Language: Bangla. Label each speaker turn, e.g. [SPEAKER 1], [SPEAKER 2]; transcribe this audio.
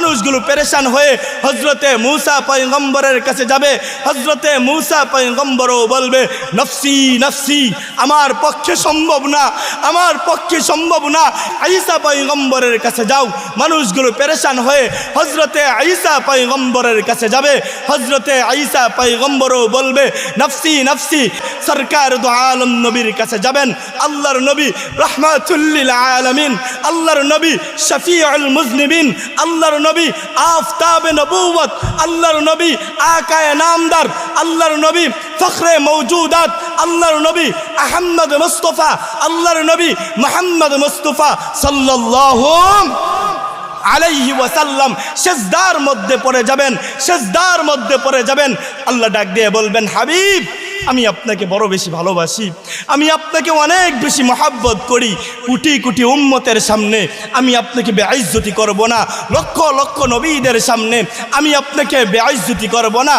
[SPEAKER 1] মানুষগুলো পেরেশান হয়ে হজরতে মূসা পয়গম্বরের কাছে যাবে। হজরতে মূসা পয়গম্বরও বলবে নফসি নফসি, আমার পক্ষে সম্ভব না, আমার পক্ষে সম্ভব না, ঈসা পয়গম্বরের কাছে যাও। মানুষগুলো পেরেশান হয়ে হজরতে ঈসা পয়গম্বরের কাছে যাবে। হজরতে ঈসা পয়গম্বরও বলবে নফসি নফসি। সরকার দু আলম নবীর কাছে যাবেন। আল্লাহর নবী রাহমাতুল লিল আলামিন, আল্লাহর নবী শফিউল মুজনিবিন, আল্লাহর নবী আফতাবে নবুওয়াত, আল্লাহর নবী আকায়ে নামদার, আল্লাহর নবী ফখরে মওজুদাত, আল্লাহর নবী আহমদ মুস্তাফা, আল্লাহর নবী মুহাম্মদ মুস্তাফা সাল্লাল্লাহু আলাইহি ওয়াসাল্লাম সিজদার মধ্যে পড়ে যাবেন, সিজদার মধ্যে পড়ে যাবেন। আল্লাহ ডাক দিয়ে বলবেন হাবিব, আমি আপনাকে বড় বেশি ভালোবাসি, আমি আপনাকে অনেক বেশি মহাব্বত করি। কোটি কোটি উম্মতের সামনে আমি আপনাকে বেইজ্জতি করব না, লক্ষ লক্ষ নবীদের সামনে আমি আপনাকে বেইজ্জতি করব না।